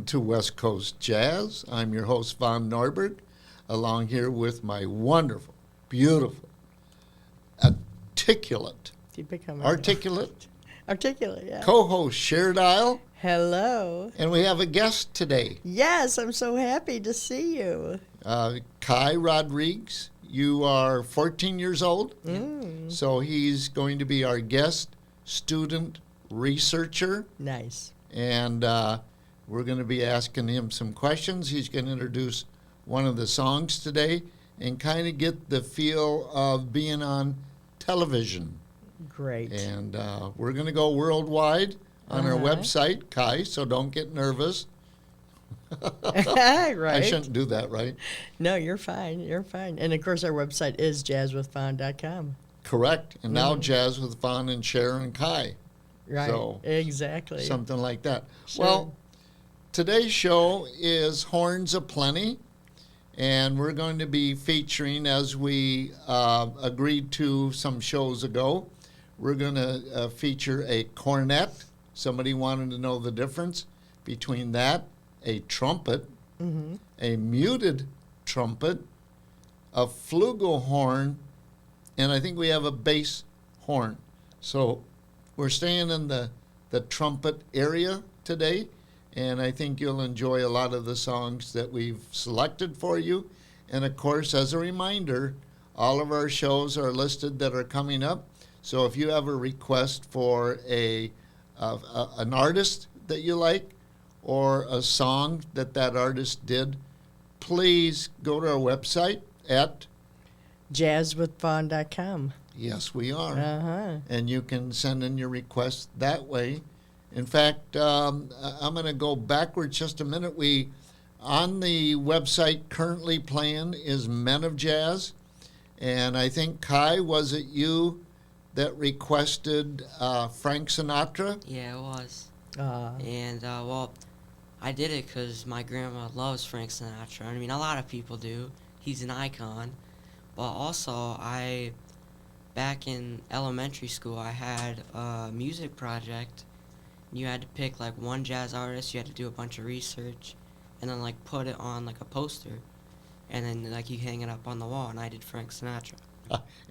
to West Coast Jazz. I'm your host, Von Norbert, along here with my wonderful, beautiful, articulate, yeah. co-host, Cher Dial. Hello. And we have a guest today. Yes, I'm so happy to see you. Kai Rodriguez. You are 14 years old, so he's going to be our guest student researcher. Nice. And we're going to be asking him some questions. He's going to introduce one of the songs today and kind of get the feel of being on television. Great. And we're going to go worldwide on our website, Kai, so don't get nervous. Right. I shouldn't do that, right? No, you're fine. You're fine. And, of course, our website is jazzwithfon.com. Correct. And now Jazz with Fawn and Cher and Kai. Right. So, exactly. Something like that. Sure. Well, today's show is Horns Aplenty, and we're going to be featuring, as we agreed to some shows ago, we're going to feature a cornet. Somebody wanted to know the difference between that, a trumpet, a muted trumpet, a flugelhorn, and I think we have a bass horn. So we're staying in the trumpet area today, and I think you'll enjoy a lot of the songs that we've selected for you. And, of course, as a reminder, all of our shows are listed that are coming up. So if you have a request for an artist that you like or a song that artist did, please go to our website at jazzwithfawn.com. Yes, we are. And you can send in your request that way. In fact, I'm going to go backwards just a minute. On the website currently playing is Men of Jazz. And I think, Kai, was it you that requested Frank Sinatra? Yeah, it was. And, well, I did it because my grandma loves Frank Sinatra. I mean, a lot of people do. He's an icon. But also, back in elementary school, I had a music project. You had to pick, like, one jazz artist. You had to do a bunch of research. And then, like, put it on, like, a poster. And then, like, you hang it up on the wall. And I did Frank Sinatra.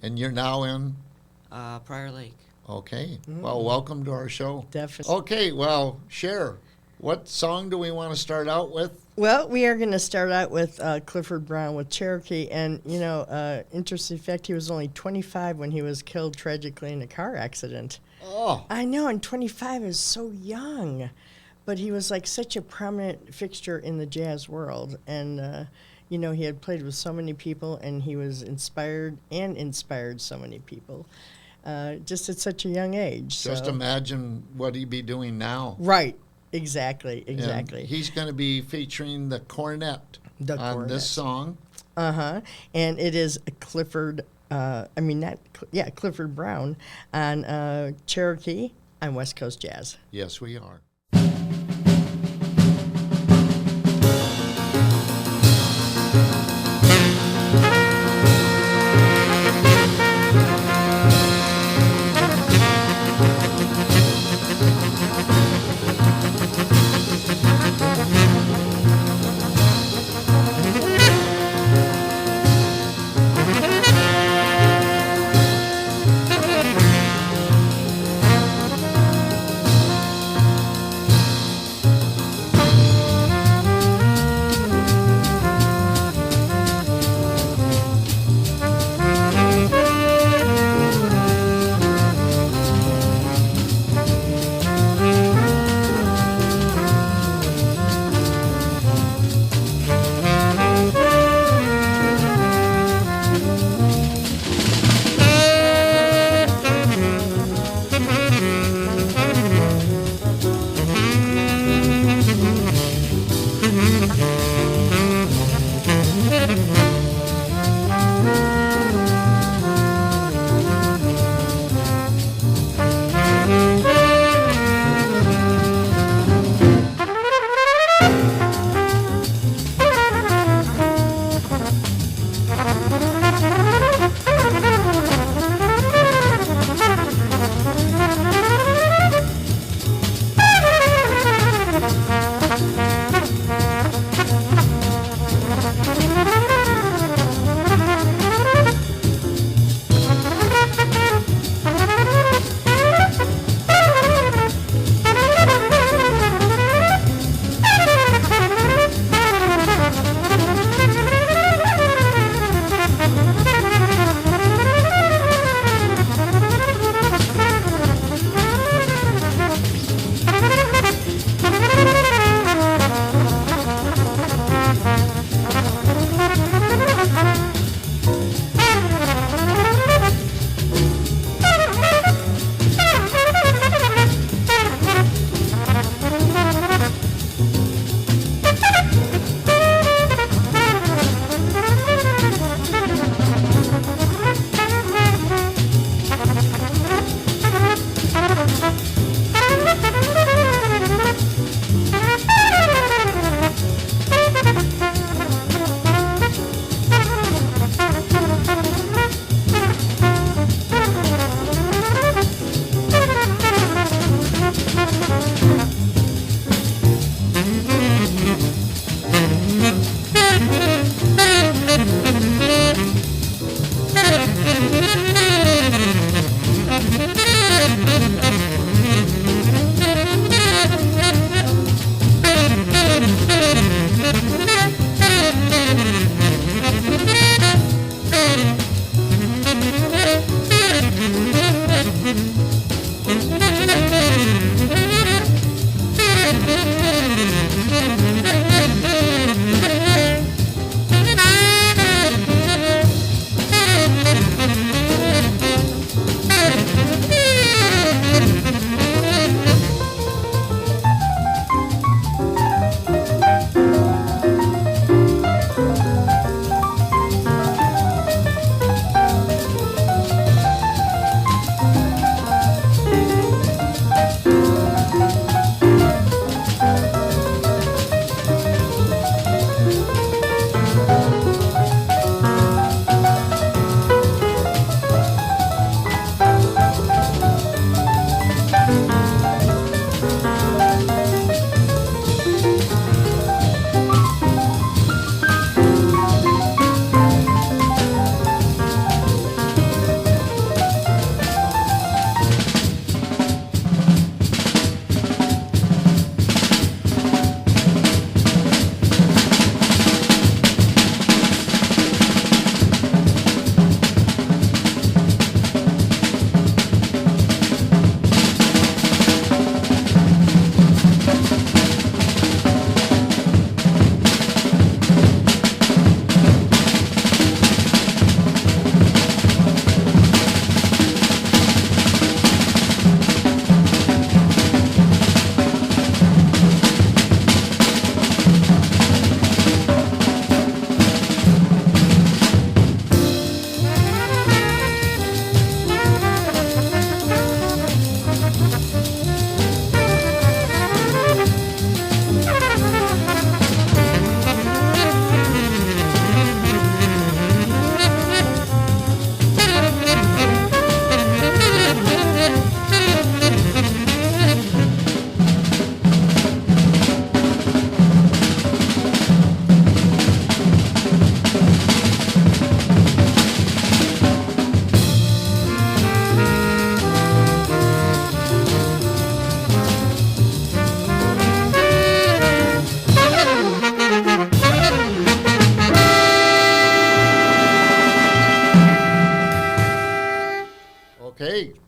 And you're now in? Prior Lake. Okay. Well, welcome to our show. Definitely. Okay, well, Cher, what song do we want to start out with? Well, we are going to start out with Clifford Brown with Cherokee. And, you know, interesting fact, he was only 25 when he was killed tragically in a car accident. Oh. I know, and 25 is so young. But he was, like, such a prominent fixture in the jazz world. And, you know, he had played with so many people, and he was inspired so many people. Just at such a young age. Just imagine what he'd be doing now. Right. Exactly. And he's going to be featuring the cornet on this song. And it is Clifford Brown on Cherokee on West Coast Jazz. Yes, we are.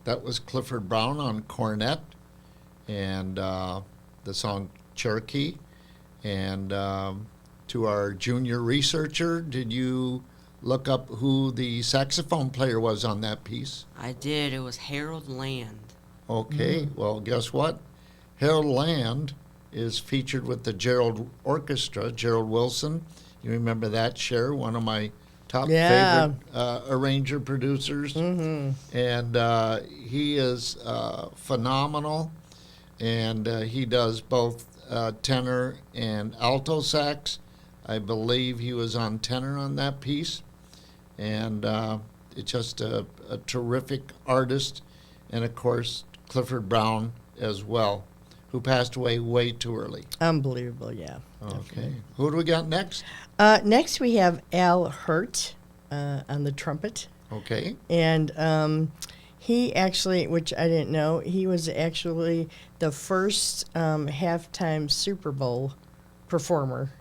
That was Clifford Brown on cornet, and the song Cherokee. And to our junior researcher, did you look up who the saxophone player was on that piece? I did. It was Harold Land. Okay, well, guess what? Harold Land is featured with the Gerald Orchestra, Gerald Wilson. You remember that, Cher, one of my top Yeah. favorite arranger producers. Mm-hmm. And he is phenomenal, and he does both tenor and alto sax. I believe he was on tenor on that piece, and it's just a terrific artist, and of course Clifford Brown as well, who passed away way too early. Unbelievable, yeah. Okay, who do we got next? Next we have Al Hurt on the trumpet. Okay, And he actually, which I didn't know, he was actually the first halftime Super Bowl performer.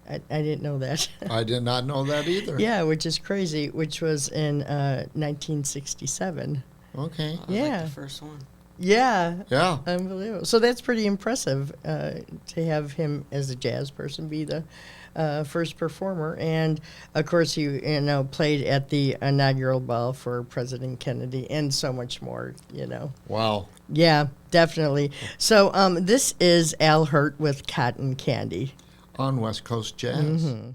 I didn't know that. I did not know that either. Yeah, which is crazy, which was in 1967. Okay. That was Yeah. like the first one. Yeah, Yeah. unbelievable. So that's pretty impressive to have him as a jazz person be the first performer. And of course, he played at the inaugural ball for President Kennedy and so much more. Wow. Yeah, definitely. So this is Al Hurt with Cotton Candy. On West Coast Jazz. Mm-hmm.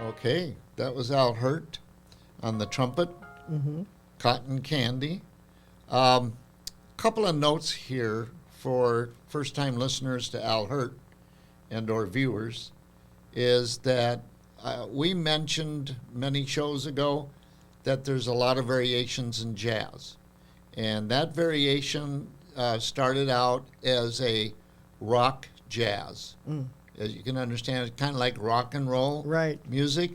Okay, that was Al Hurt on the trumpet, Cotton Candy. Couple of notes here for first-time listeners to Al Hurt and or viewers is that we mentioned many shows ago that there's a lot of variations in jazz. And that variation started out as a rock jazz. As you can understand, it's kind of like rock and roll Right. music.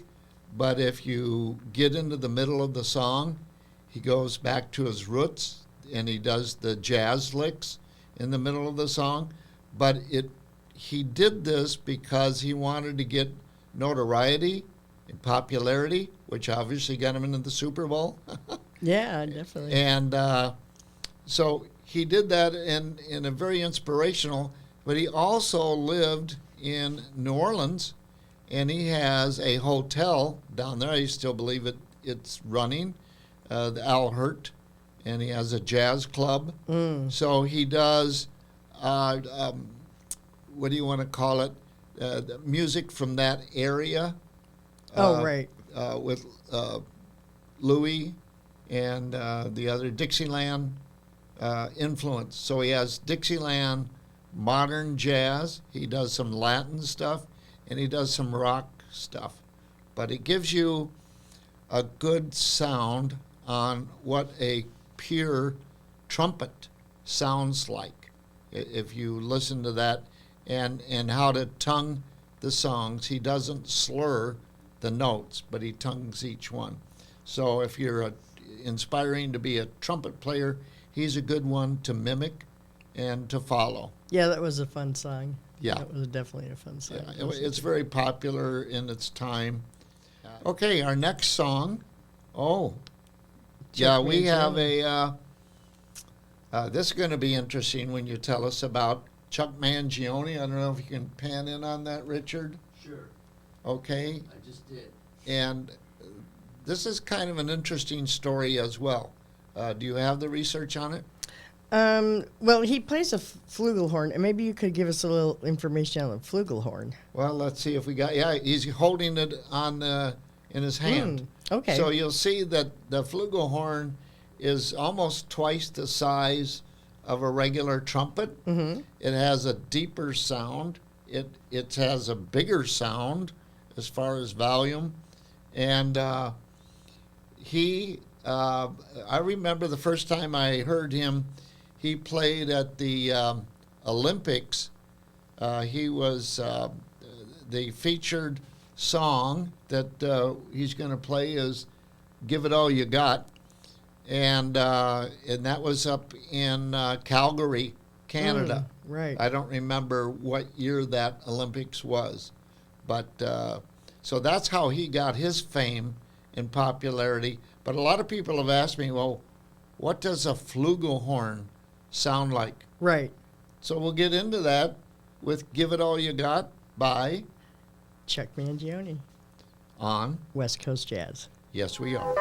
But if you get into the middle of the song, he goes back to his roots and he does the jazz licks in the middle of the song. But he did this because he wanted to get notoriety and popularity, which obviously got him into the Super Bowl. Yeah, definitely. And so he did that in a very inspirational, but he also lived in New Orleans, and he has a hotel down there. I still believe it's running, the Al Hurt, and he has a jazz club. So he does what do you want to call it? The music from that area. Oh, right. With Louis and the other Dixieland influence. So he has Dixieland, modern jazz. He does some Latin stuff, and he does some rock stuff. But it gives you a good sound on what a pure trumpet sounds like. If you listen to that, and how to tongue the songs. He doesn't slur the notes, but he tongues each one. So if you're inspiring to be a trumpet player, he's a good one to mimic and to follow. Yeah, that was a fun song. Yeah. That was definitely a fun song. Yeah, it's very popular in its time. Okay, our next song. Oh, yeah, we have a. This is going to be interesting when you tell us about Chuck Mangione. I don't know if you can pan in on that, Richard. Sure. Okay. I just did. And this is kind of an interesting story as well. Do you have the research on it? Well, he plays a flugelhorn, and maybe you could give us a little information on the flugelhorn. Well, let's see if we got. Yeah, he's holding it on in his hand. Okay. So you'll see that the flugelhorn is almost twice the size of a regular trumpet. Mm-hmm. It has a deeper sound. It has a bigger sound as far as volume, and I remember the first time I heard him. He played at the Olympics. He was the featured song that he's going to play is "Give It All You Got," and that was up in Calgary, Canada. Right. I don't remember what year that Olympics was, but so that's how he got his fame and popularity. But a lot of people have asked me, well, what does a flugelhorn sound like? Right. So we'll get into that with "Give It All You Got" by Chuck Mangione, on West Coast Jazz. Yes We Are.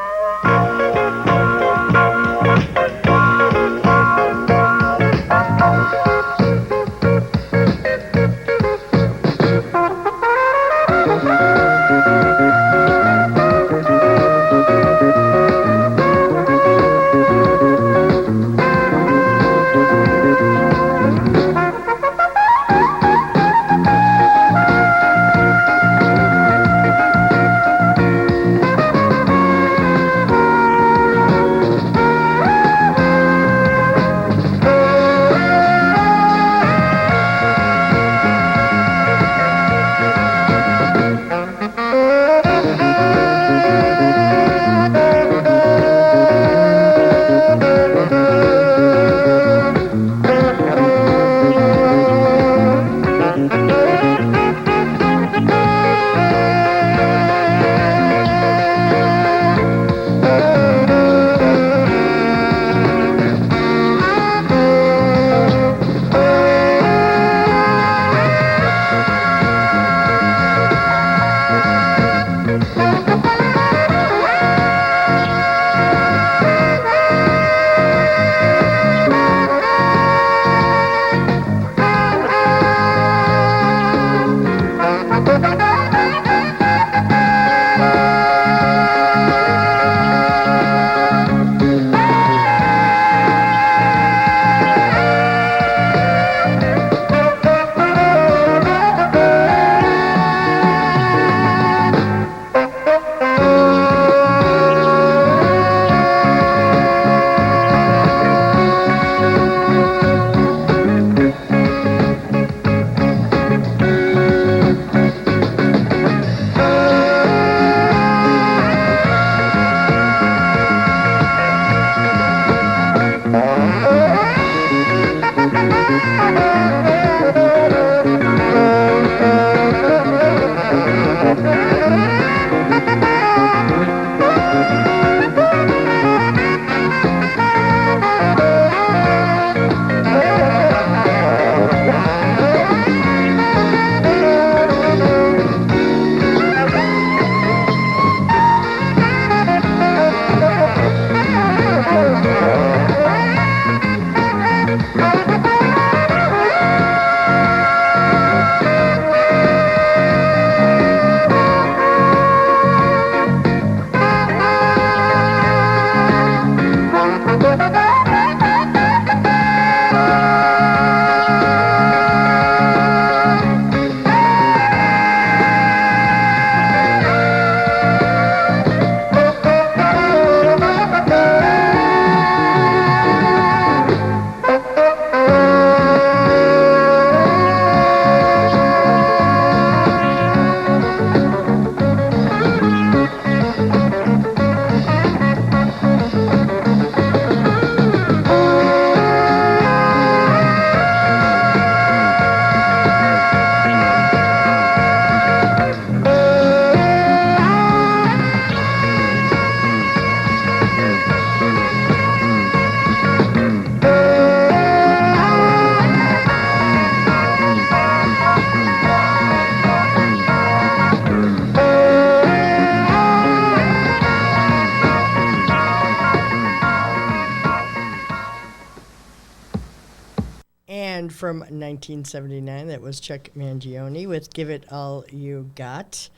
And from 1979, that was Chuck Mangione with Give It All You Got.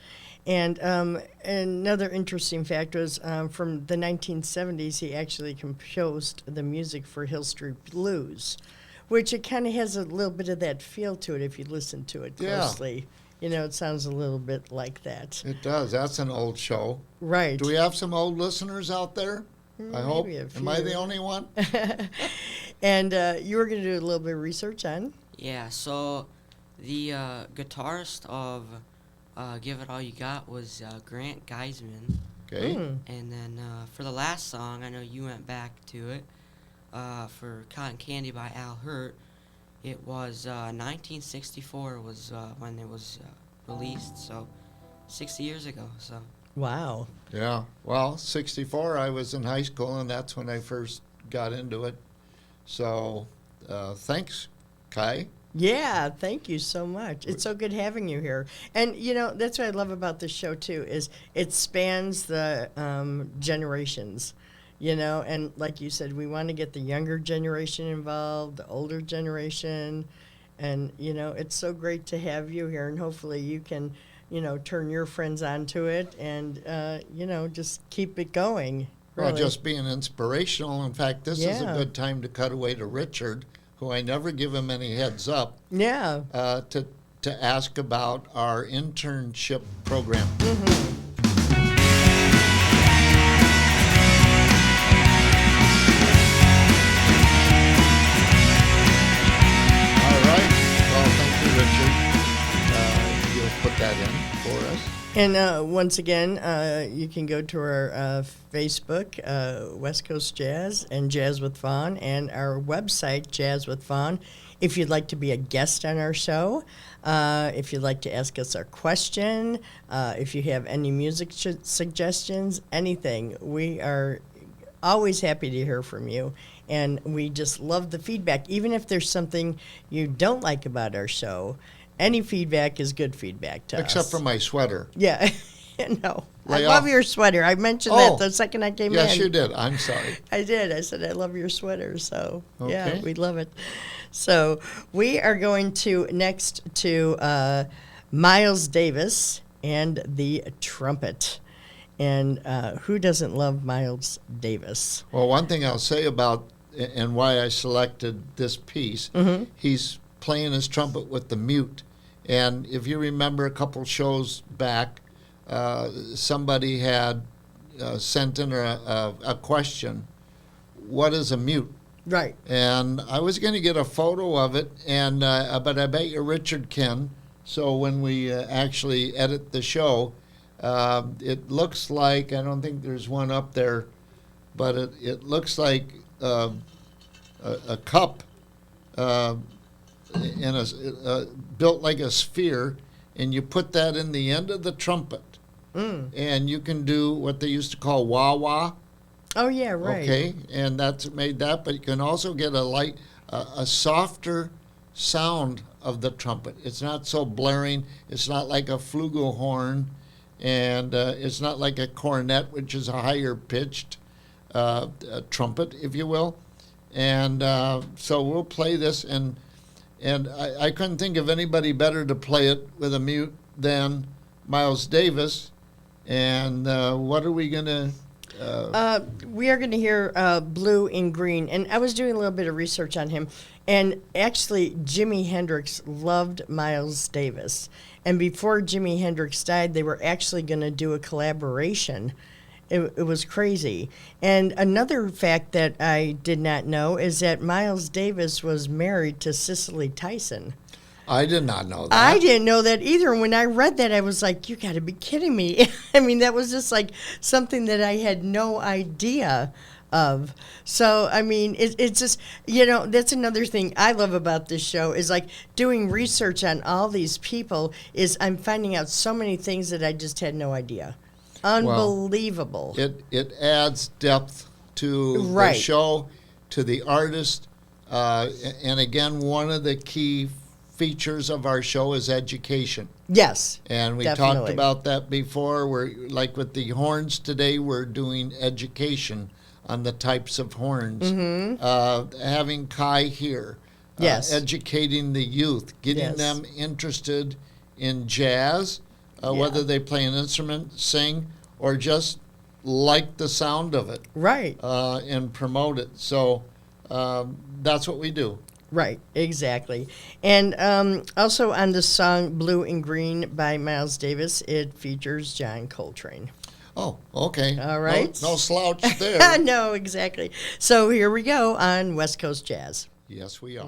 And another interesting fact was from the 1970s, he actually composed the music for Hill Street Blues, which it kind of has a little bit of that feel to it if you listen to it Yeah. closely. You know, it sounds a little bit like that. It does. That's an old show. Right. Do we have some old listeners out there? I hope. Maybe a Am I the few. only one? And you were going to do a little bit of research on? Yeah, so the guitarist of Give It All You Got was Grant Geisman. Okay. And then for the last song, I know you went back to it, for Cotton Candy by Al Hurt. It was 1964 was when it was released, so 60 years ago. So Wow. Yeah. Well, 64, I was in high school, and that's when I first got into it. So thanks, Kai. Yeah, thank you so much. It's so good having you here. And, you know, that's what I love about this show, too, is it spans the generations, you know. And like you said, we want to get the younger generation involved, the older generation. And, you know, it's so great to have you here. And hopefully you can, you know, turn your friends onto it and, you know, just keep it going. Well, Really. just being inspirational. In fact, this is a Yeah. good time to cut away to Richard, who I never give him any heads up, Yeah. to ask about our internship program. All right. Well, thank you, Richard. You'll put that in for us. And once again, you can go to our Facebook, West Coast Jazz and Jazz with Fawn, and our website, Jazz with Fawn. If you'd like to be a guest on our show, if you'd like to ask us a question, if you have any music suggestions, anything, we are always happy to hear from you. And we just love the feedback. Even if there's something you don't like about our show, any feedback is good feedback to us. Except for my sweater. Yeah, no. I Lay love off. your sweater. I mentioned Oh. that the second I came Yes, in. you did. I'm sorry. I did. I said, I love your sweater. So, yeah, Okay. we love it. So, we are going to next to Miles Davis and the trumpet. And who doesn't love Miles Davis? Well, one thing I'll say about and why I selected this piece, he's playing his trumpet with the mute. And if you remember a couple shows back, somebody had sent in a question, what is a mute? Right. And I was going to get a photo of it, and but I bet you Richard can. So when we actually edit the show, it looks like, I don't think there's one up there, but it looks like a cup in built like a sphere, and you put that in the end of the trumpet. And you can do what they used to call wah-wah. Oh, yeah, right. Okay, and that's made that, but you can also get a softer sound of the trumpet. It's not so blaring. It's not like a flugelhorn, and it's not like a cornet, which is a higher pitched trumpet, if you will. And so we'll play this, and I couldn't think of anybody better to play it with a mute than Miles Davis. And what are we going to... We are going to hear Blue in Green. And I was doing a little bit of research on him. And actually, Jimi Hendrix loved Miles Davis. And before Jimi Hendrix died, they were actually going to do a collaboration. It was crazy. And another fact that I did not know is that Miles Davis was married to Cicely Tyson. I did not know that. I didn't know that either. And when I read that, I was like, you got to be kidding me. I mean, that was just like something that I had no idea of. So, I mean, it's just, you know, that's another thing I love about this show is like doing research on all these people is I'm finding out so many things that I just had no idea. Unbelievable. It adds depth to Right. the show, to the artist. And again, one of the key features of our show is education. Yes. And we talked Definitely. about that before. We're like with the horns today, we're doing education on the types of horns. Having Kai here, Yes. educating the youth, getting Yes. them interested in jazz, Yeah. whether they play an instrument, sing, or just like the sound of it, Right. and promote it. So that's what we do. Right, exactly. And also on the song Blue and Green by Miles Davis, it features John Coltrane. Oh, okay. All right. No slouch there. No, exactly. So here we go on West Coast Jazz. Yes, we are.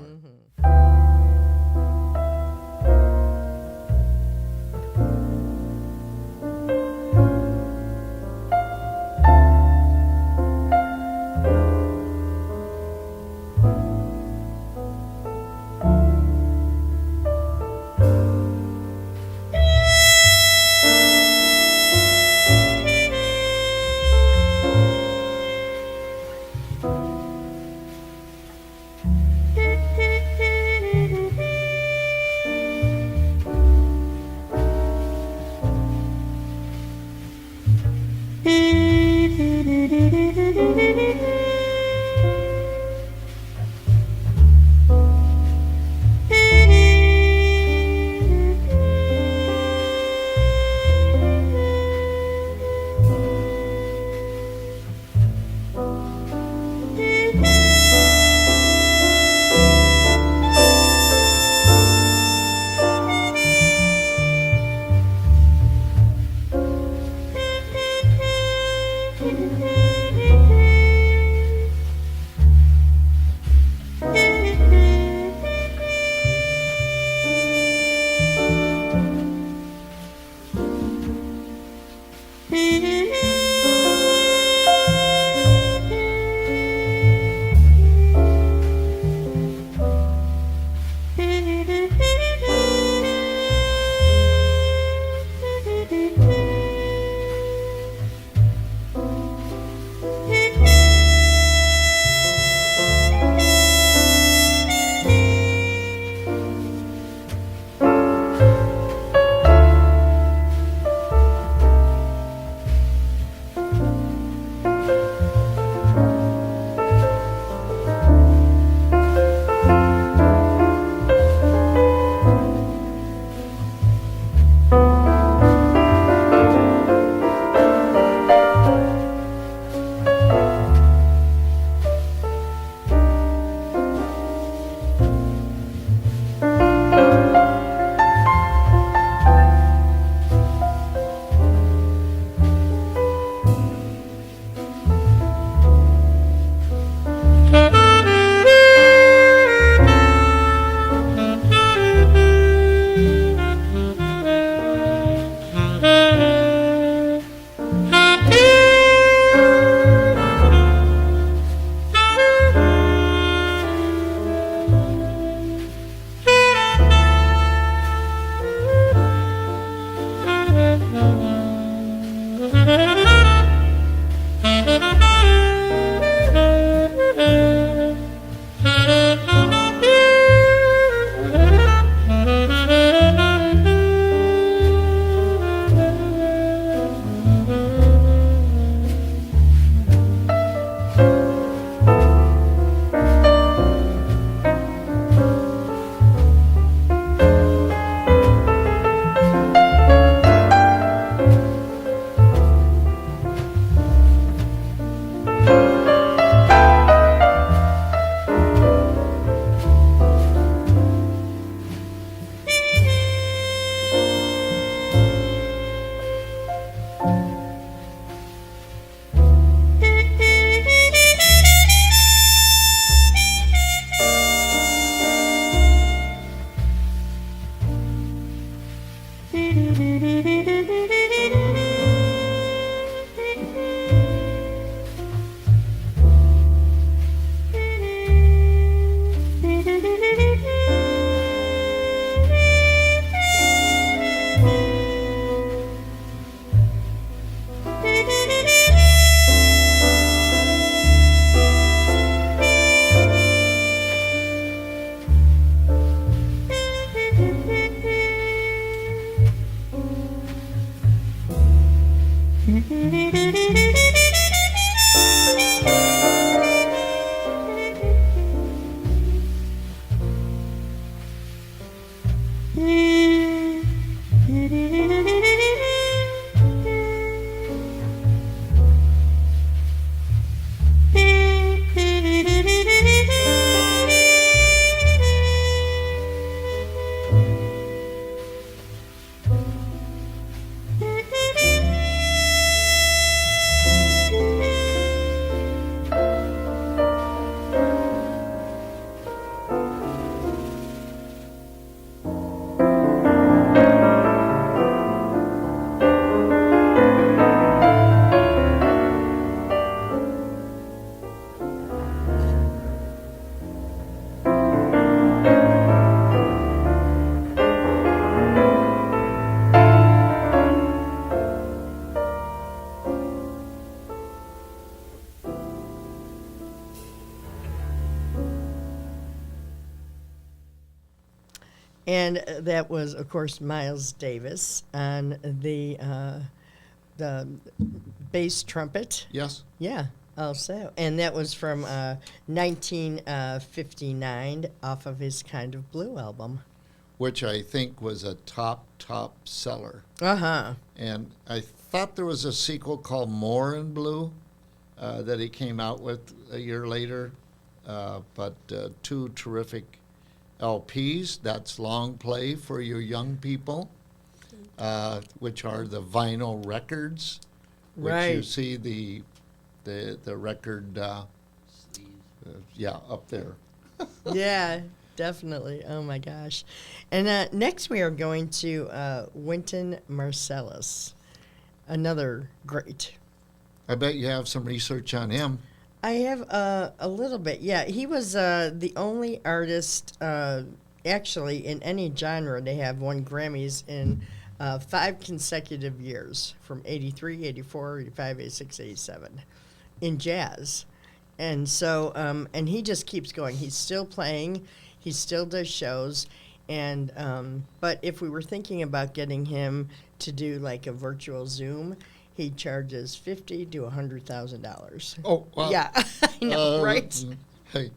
And that was, of course, Miles Davis on the bass trumpet. Yes. Yeah, also. And that was from 1959 off of his Kind of Blue album. Which I think was a top seller. Uh-huh. And I thought there was a sequel called More in Blue that he came out with a year later. But two terrific LPs. That's long play for your young people, which are the vinyl records, which you Right. see the record, up there. Yeah, definitely. Oh my gosh. And next we are going to Wynton Marsalis, another great. I bet you have some research on him. I have a little bit. Yeah, he was the only artist, actually, in any genre to have won Grammys in 5 consecutive years, from 83, 84, 85, 86, 87, in jazz. And so, and he just keeps going. He's still playing. He still does shows. And, but if we were thinking about getting him to do like a virtual Zoom, he charges $50,000 to $100,000. Oh, wow. Yeah, I know, right? Hey,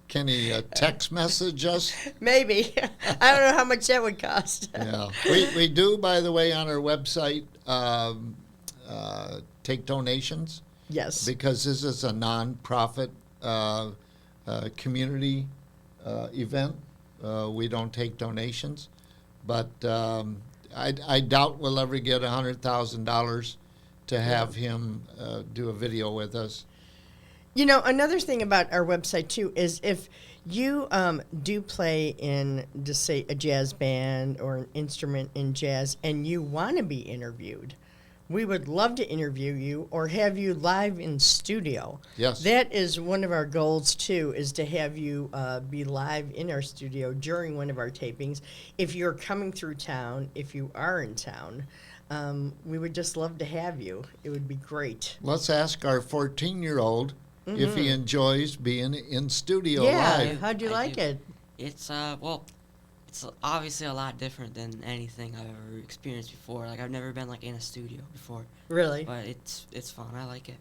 can he text message us? Maybe. I don't know how much that would cost. Yeah. We do, by the way, on our website, take donations. Yes. Because this is a non-profit community event. We don't take donations. But I doubt we'll ever get $100,000 to have him do a video with us. You know, another thing about our website, too, is if you do play in, just say, a jazz band or an instrument in jazz and you want to be interviewed, we would love to interview you or have you live in studio. Yes. That is one of our goals, too, is to have you be live in our studio during one of our tapings. If you're coming through town, if you are in town, we would just love to have you. It would be great. Let's ask our 14-year-old if he enjoys being in studio Yeah, live. how'd you I like do. it? It's it's obviously a lot different than anything I've ever experienced before. Like I've never been like in a studio before, Really? but it's fun. I like it.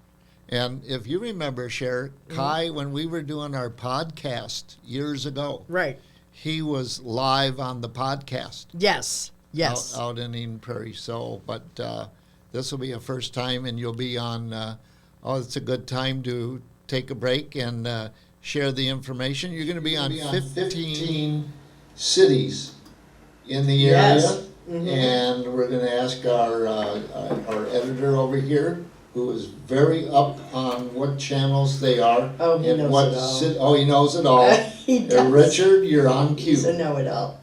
And if you remember, Cher, Kai, when we were doing our podcast years ago, Right. he was live on the podcast. Yes. Yes. Out in Eden Prairie. So, but this will be a first time, and you'll be on. It's a good time to take a break and share the information. You're going to be on 15 cities in the Yes. area, and we're going to ask our editor over here, who is very up on what channels they are. Oh, he and knows what it all. he knows it all. He does. Richard, you're on cue. He's a know-it-all.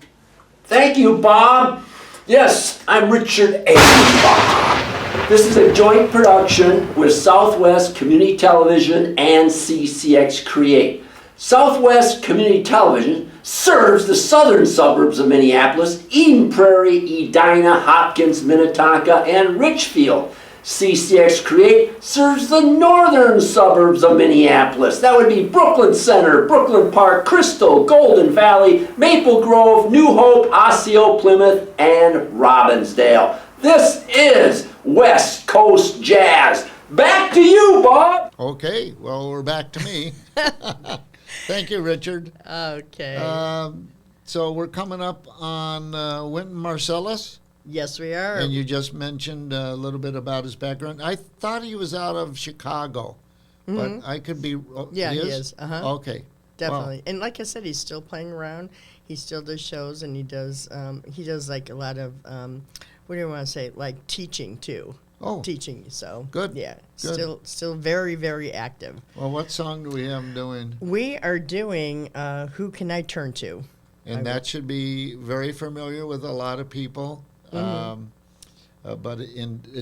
Thank you, Bob. Yes, I'm Richard A. Bob. This is a joint production with Southwest Community Television and CCX Create. Southwest Community Television serves the southern suburbs of Minneapolis, Eden Prairie, Edina, Hopkins, Minnetonka, and Richfield. CCX Create serves the northern suburbs of Minneapolis. That would be Brooklyn Center, Brooklyn Park, Crystal, Golden Valley, Maple Grove, New Hope, Osseo, Plymouth, and Robbinsdale. This is West Coast Jazz. Back to you, Bob. Okay, well, we're back to me. Thank you, Richard. Okay. So we're coming up on Wynton Marsalis, yes, we are. and you just mentioned a little bit about his background. I thought he was out of Chicago, but I could be. Yeah, he is. Uh-huh. Okay. Definitely. And like I said, he's still playing around. He still does shows, and he does like a lot of, what do you want to say, like teaching, too. Oh, Teaching, so. Good, Yeah, good. still very, very active. well, what song do we have him doing? We are doing Who Can I Turn To? And that should be very familiar with a lot of people, but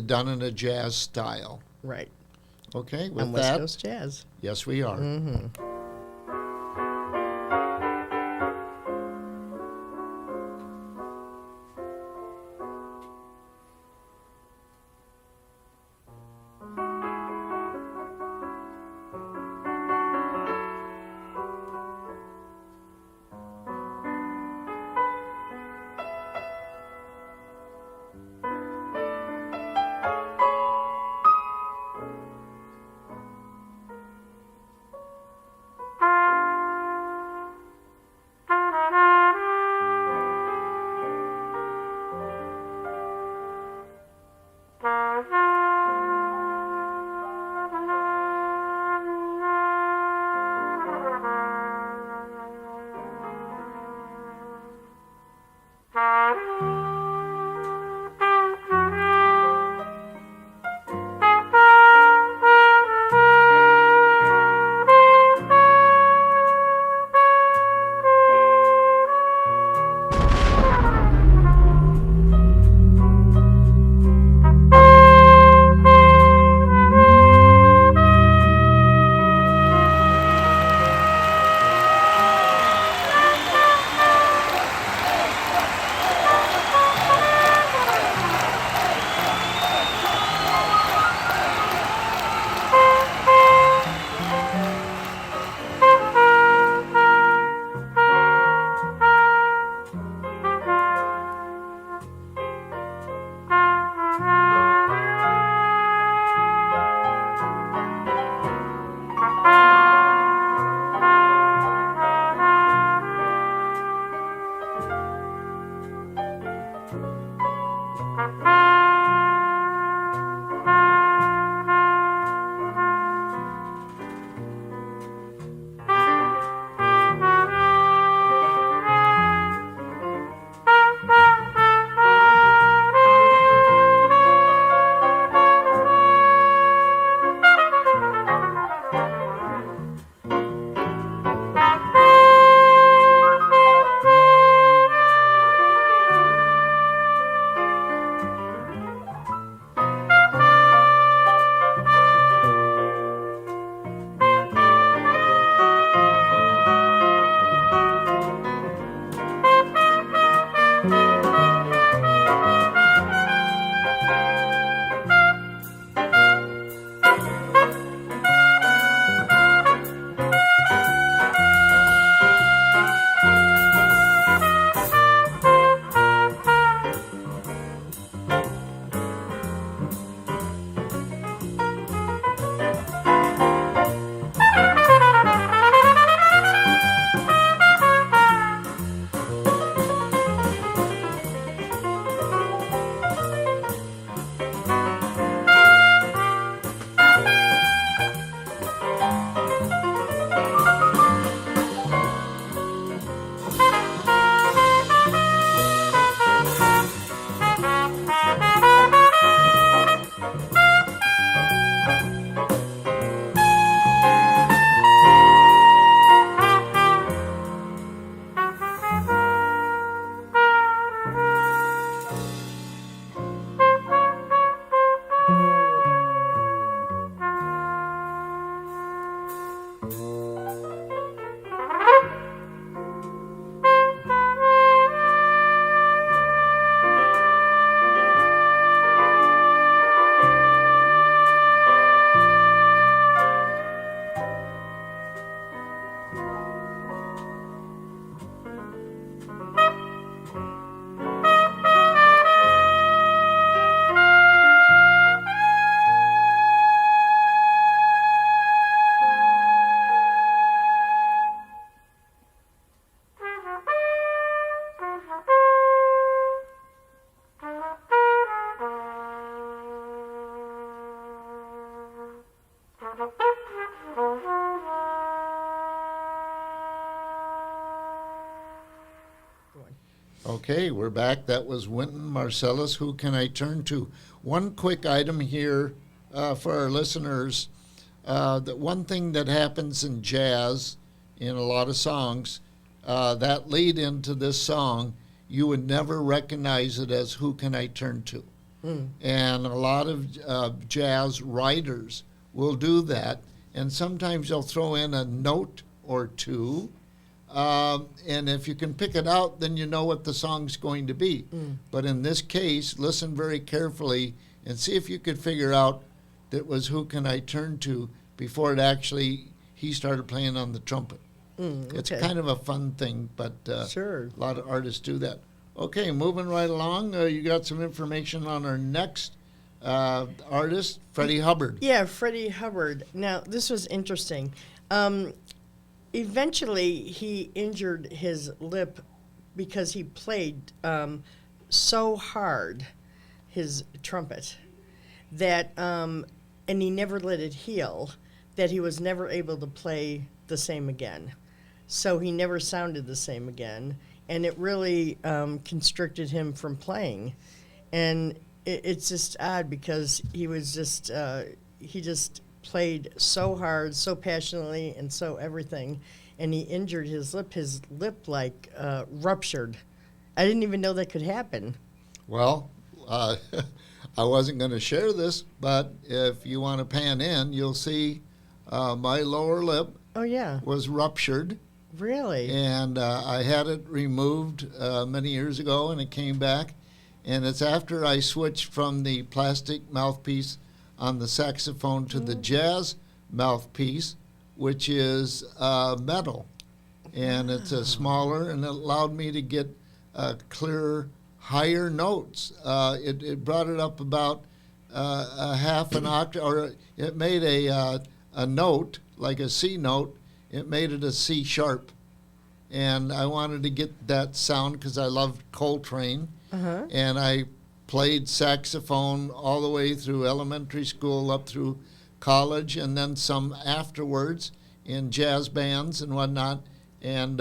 done in a jazz style. Right. Okay, On with West that, Coast Jazz. yes, we are. Okay, we're back. That was Wynton Marcellus. Who can I turn to? One quick item here for our listeners. That one thing that happens in jazz, in a lot of songs, that lead into this song, you would never recognize it as "Who Can I Turn To?" And a lot of jazz writers will do that, and sometimes they'll throw in a note or two, and if you can pick it out, then you know what the song's going to be. But in this case, listen very carefully and see if you could figure out that was "Who Can I Turn To" before it actually he started playing on the trumpet. It's Okay. kind of a fun thing, but Sure. a lot of artists do that. Okay, moving right along, you got some information on our next artist, Freddie Hubbard. Yeah, Freddie Hubbard. Now, this was interesting. Eventually, he injured his lip because he played so hard his trumpet that, and he never let it heal, that he was never able to play the same again. So he never sounded the same again, and it really constricted him from playing. And it's just odd because he was just he just played so hard, so passionately, and so everything, and he injured his lip. His lip ruptured. I didn't even know that could happen. Well, I wasn't going to share this, but if you want to pan in, you'll see my lower lip Oh yeah, was ruptured, really? and I had it removed many years ago, and it came back. And it's after I switched from the plastic mouthpiece on the saxophone to the jazz mouthpiece, which is metal. And it's smaller, and it allowed me to get clearer, higher notes. It brought it up about a half an octave, or it made a note, like a C note, it made it a C sharp. And I wanted to get that sound because I loved Coltrane. And I played saxophone all the way through elementary school up through college, and then some afterwards in jazz bands and whatnot. And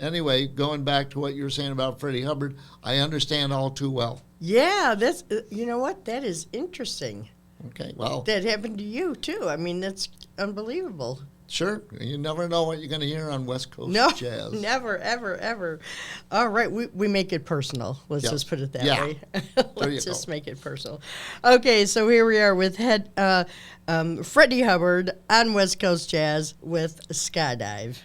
anyway, going back to what you were saying about Freddie Hubbard, I understand all too well. Yeah, that's you know what? That is interesting. Okay, well, That happened to you too. I mean, that's unbelievable. sure. You never know what you're going to hear on West Coast No, jazz. never, ever, ever. All right, we make it personal. Let's Yeah. just put it that Yeah. way. you Let's just go. make it personal. Okay, so here we are with Freddie Hubbard on West Coast Jazz with Skydive.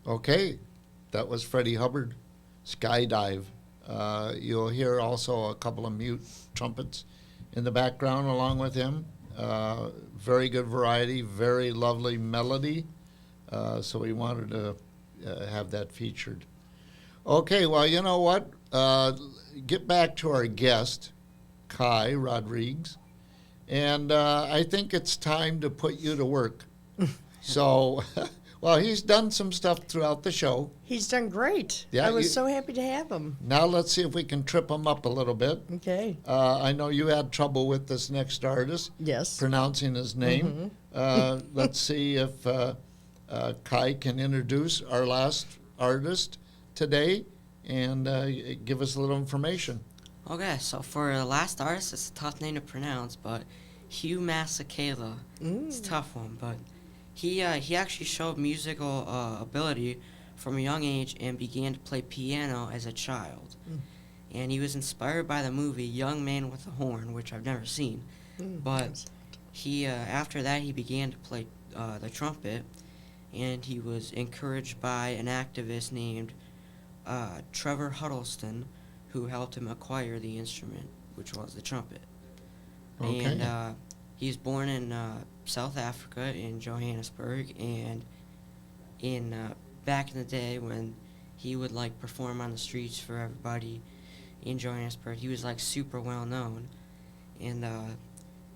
Okay, that was Freddie Hubbard, Skydive. You'll hear also a couple of mute trumpets in the background along with him. Very good variety, very lovely melody. So we wanted to have that featured. Okay, well, you know what? Get back to our guest, Kai Rodriguez. And I think it's time to put you to work. So, well, he's done some stuff throughout the show. He's done great. Yeah, I was so happy to have him. Now let's see if we can trip him up a little bit. Okay. I know you had trouble with this next artist, Yes. pronouncing his name. Let's see if Kai can introduce our last artist today and give us a little information. Okay, so for the last artist, it's a tough name to pronounce, but Hugh Masekela. It's a tough one, but he actually showed musical ability from a young age and began to play piano as a child. And he was inspired by the movie Young Man with a Horn, which I've never seen. But he after that he began to play the trumpet, and he was encouraged by an activist named Trevor Huddleston, who helped him acquire the instrument, which was the trumpet. Okay. And he was born in South Africa, in Johannesburg, and in back in the day when he would like perform on the streets for everybody in Johannesburg, he was like super well known, and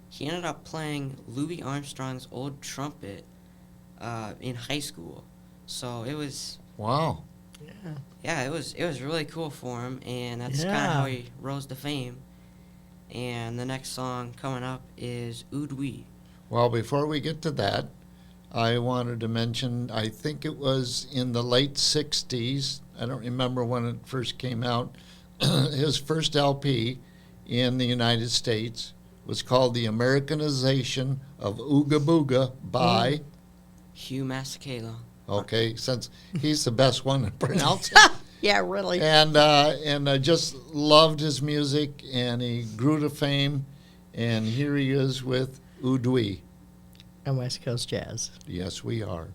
he ended up playing Louis Armstrong's old trumpet in high school. So it was Wow. it was really cool for him, and that's kind of Yeah. how he rose to fame. And the next song coming up is Oudoué. Well, before we get to that, I wanted to mention, I think it was in the late 60s, I don't remember when it first came out, his first LP in the United States was called The Americanization of Ooga Booga by, Hugh Masekela. okay, since he's the best one to pronounce it. Yeah, really. And I just loved his music, and he grew to fame, and here he is with Oudoué. And West Coast Jazz. Yes, we are.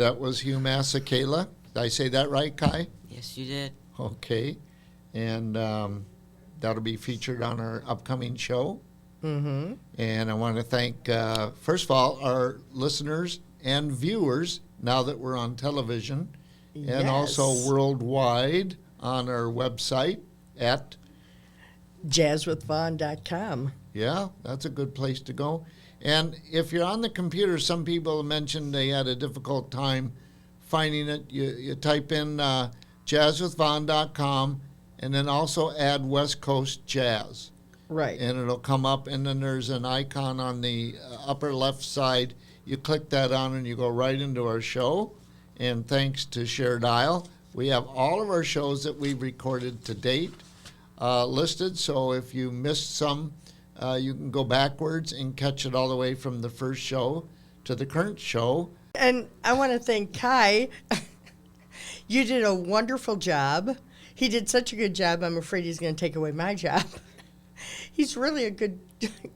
that was Hugh Masekela. Did I say that right, Kai? Yes, you did. Okay. And that'll be featured on our upcoming show. Mm-hmm. And I want to thank, first of all, our listeners and viewers now that we're on television, and also worldwide on our website at jazzwithvaughn.com. Yeah, that's a good place to go. And if you're on the computer, some people mentioned they had a difficult time finding it. You type in jazzwithvaughn.com and then also add West Coast Jazz. Right. And it'll come up, and then there's an icon on the upper left side. You click that on and you go right into our show. And thanks to Share Dial, we have all of our shows that we've recorded to date listed. So if you missed some, you can go backwards and catch it all the way from the first show to the current show. And I want to thank Kai. You did a wonderful job. He did such a good job, I'm afraid he's going to take away my job. He's really a good,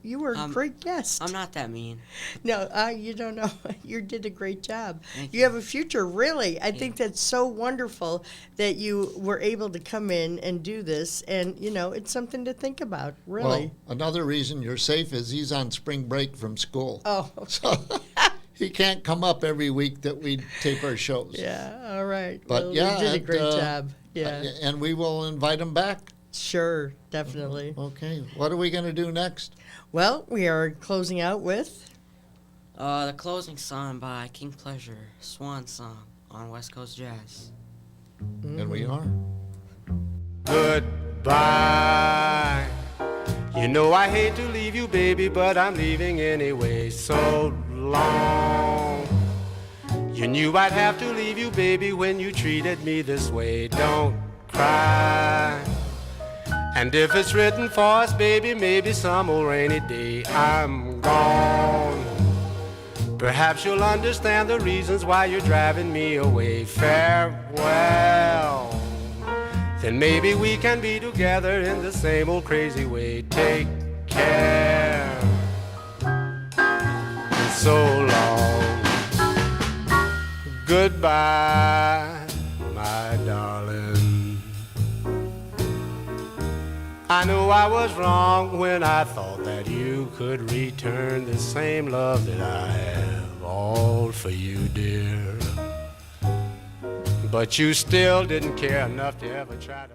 you were a great guest. I'm not that mean. No, you don't know. You did a great job. Thank You have a future, really. I think that's so wonderful that you were able to come in and do this. And, you know, it's something to think about, really. Well, another reason you're safe is he's on spring break from school. Oh, okay. So he can't come up every week that we tape our shows. Yeah, all right. But well, yeah, you did a great and, job. Yeah, And we will invite him back. sure, definitely. Okay, what are we going to do next? Well, we are closing out with The closing song by King Pleasure, Swan Song on West Coast Jazz. And we are. Goodbye. You know I hate to leave you, baby, but I'm leaving anyway. So long. You knew I'd have to leave you, baby, when you treated me this way. Don't cry. And if it's written for us, baby, maybe some old rainy day I'm gone. Perhaps you'll understand the reasons why you're driving me away. Farewell. Then maybe we can be together in the same old crazy way. Take care. So long. Goodbye, my darling. I know I was wrong when I thought that you could return the same love that I have, all for you, dear. But you still didn't care enough to ever try to